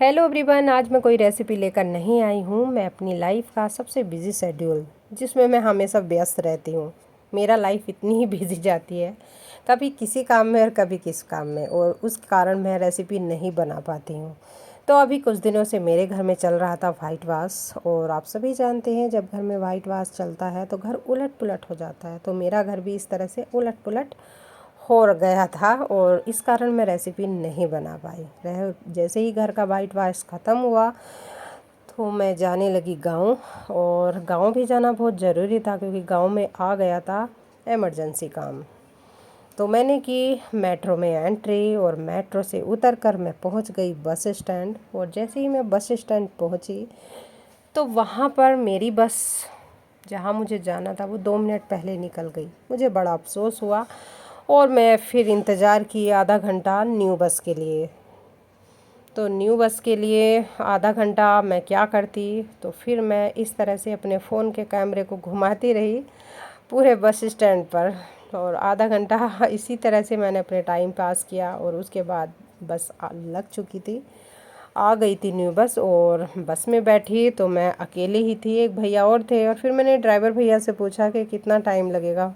Hello everyone, आज मैं कोई रेसिपी लेकर नहीं आई हूँ। मैं अपनी लाइफ का सबसे बिजी शेड्यूल जिसमें मैं हमेशा व्यस्त रहती हूँ। मेरा लाइफ इतनी ही बिजी जाती है, कभी किसी काम में और कभी किस काम में, और उस कारण मैं रेसिपी नहीं बना पाती हूँ। तो अभी कुछ दिनों से मेरे घर में चल रहा था वाइट वाश, और आप सभी जानते हैं जब घर में वाइट वाश चलता है तो घर उलट पुलट हो जाता है। तो मेरा घर भी इस तरह से उलट पुलट हो गया था, और इस कारण मैं रेसिपी नहीं बना पाई। जैसे ही घर का वाइट वाश ख़त्म हुआ तो मैं जाने लगी गांव, और गांव भी जाना बहुत ज़रूरी था क्योंकि गांव में आ गया था इमरजेंसी काम। तो मैंने की मेट्रो में एंट्री, और मेट्रो से उतरकर मैं पहुंच गई बस स्टैंड। और जैसे ही मैं बस स्टैंड पहुंची तो वहां पर मेरी बस जहां मुझे जाना था वो 2 मिनट पहले निकल गई। मुझे बड़ा अफसोस हुआ, और मैं फिर इंतज़ार की आधा घंटा न्यू बस के लिए। तो न्यू बस के लिए आधा घंटा मैं क्या करती, तो फिर मैं इस तरह से अपने फ़ोन के कैमरे को घुमाती रही पूरे बस स्टैंड पर, और आधा घंटा इसी तरह से मैंने अपने टाइम पास किया। और उसके बाद बस लग चुकी थी, आ गई थी न्यू बस, और बस में बैठी तो मैं अकेले ही थी, एक भैया और थे। और फिर मैंने ड्राइवर भैया से पूछा कि कितना टाइम लगेगा,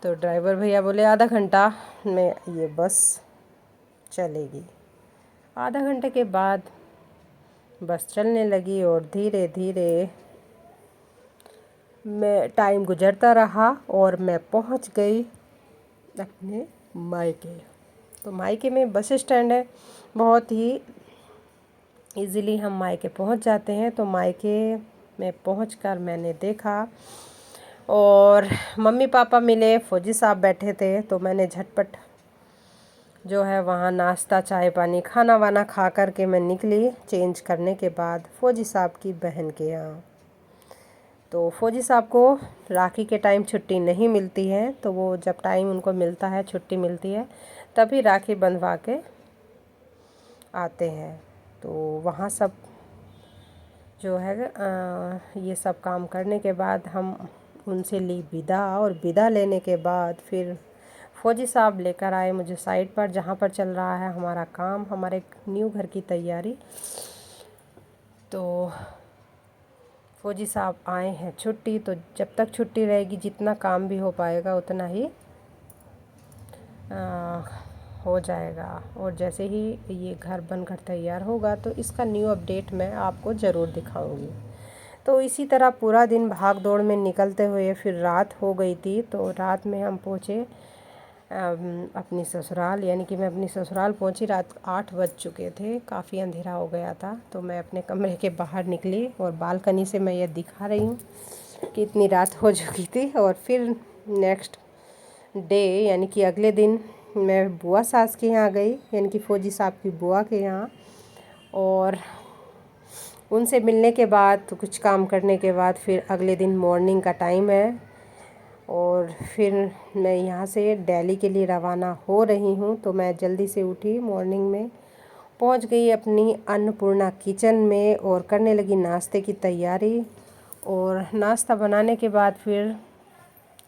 तो ड्राइवर भैया बोले आधा घंटा में ये बस चलेगी। आधा घंटे के बाद बस चलने लगी, और धीरे धीरे मैं टाइम गुजरता रहा और मैं पहुंच गई अपने मायके। तो मायके में बस स्टैंड है, बहुत ही इजीली हम मायके पहुंच जाते हैं। तो मायके में पहुंचकर मैंने देखा, और मम्मी पापा मिले, फौजी साहब बैठे थे। तो मैंने झटपट जो है वहाँ नाश्ता चाय पानी खाना वाना खा कर के मैं निकली। चेंज करने के बाद फ़ौजी साहब की बहन के यहाँ, तो फ़ौजी साहब को राखी के टाइम छुट्टी नहीं मिलती है, तो वो जब टाइम उनको मिलता है, छुट्टी मिलती है, तभी राखी बंधवा के आते हैं। तो वहाँ सब जो है ये सब काम करने के बाद हम उनसे ली विदा, और विदा लेने के बाद फिर फ़ौजी साहब लेकर आए मुझे साइट पर, जहाँ पर चल रहा है हमारा काम, हमारे न्यू घर की तैयारी। तो फ़ौजी साहब आए हैं छुट्टी, तो जब तक छुट्टी रहेगी जितना काम भी हो पाएगा उतना ही हो जाएगा। और जैसे ही ये घर बनकर तैयार होगा तो इसका न्यू अपडेट मैं आपको ज़रूर दिखाऊंगी। तो इसी तरह पूरा दिन भाग दौड़ में निकलते हुए फिर रात हो गई थी। तो रात में हम पहुँचे अपनी ससुराल, यानी कि मैं अपनी ससुराल पहुंची। रात 8 बज चुके थे, काफ़ी अंधेरा हो गया था। तो मैं अपने कमरे के बाहर निकली, और बालकनी से मैं ये दिखा रही हूँ कि इतनी रात हो चुकी थी। और फिर नेक्स्ट डे यानी कि अगले दिन मैं बुआ सास के यहाँ गई, यानी कि फ़ौजी साहब की बुआ के यहाँ। और उनसे मिलने के बाद तो कुछ काम करने के बाद फिर अगले दिन मॉर्निंग का टाइम है, और फिर मैं यहाँ से दिल्ली के लिए रवाना हो रही हूँ। तो मैं जल्दी से उठी, मॉर्निंग में पहुँच गई अपनी अन्नपूर्णा किचन में, और करने लगी नाश्ते की तैयारी। और नाश्ता बनाने के बाद फिर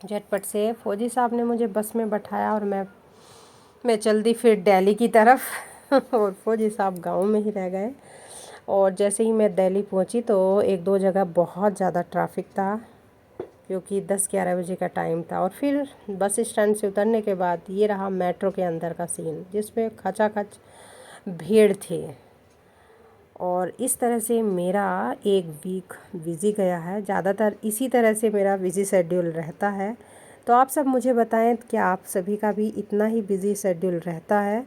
झटपट से फ़ौजी साहब ने मुझे बस में बैठाया, और मैं चल दी फिर दिल्ली की तरफ और फ़ौजी साहब गाँव में ही रह गए। और जैसे ही मैं दिल्ली पहुँची तो एक दो जगह बहुत ज़्यादा ट्रैफिक था, क्योंकि 10-11 बजे का टाइम था। और फिर बस स्टैंड से उतरने के बाद ये रहा मेट्रो के अंदर का सीन, जिसमें खचाखच भीड़ थी। और इस तरह से मेरा एक वीक बिज़ी गया है। ज़्यादातर इसी तरह से मेरा बिज़ी शेड्यूल रहता है। तो आप सब मुझे बताएं कि आप सभी का भी इतना ही बिज़ी शेड्यूल रहता है?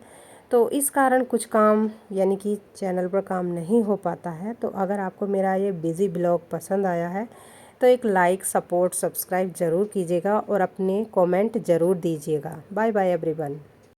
तो इस कारण कुछ काम यानी कि चैनल पर काम नहीं हो पाता है। तो अगर आपको मेरा ये बिज़ी ब्लॉग पसंद आया है तो एक लाइक, सपोर्ट, सब्सक्राइब ज़रूर कीजिएगा, और अपने कमेंट ज़रूर दीजिएगा। Bye bye everyone.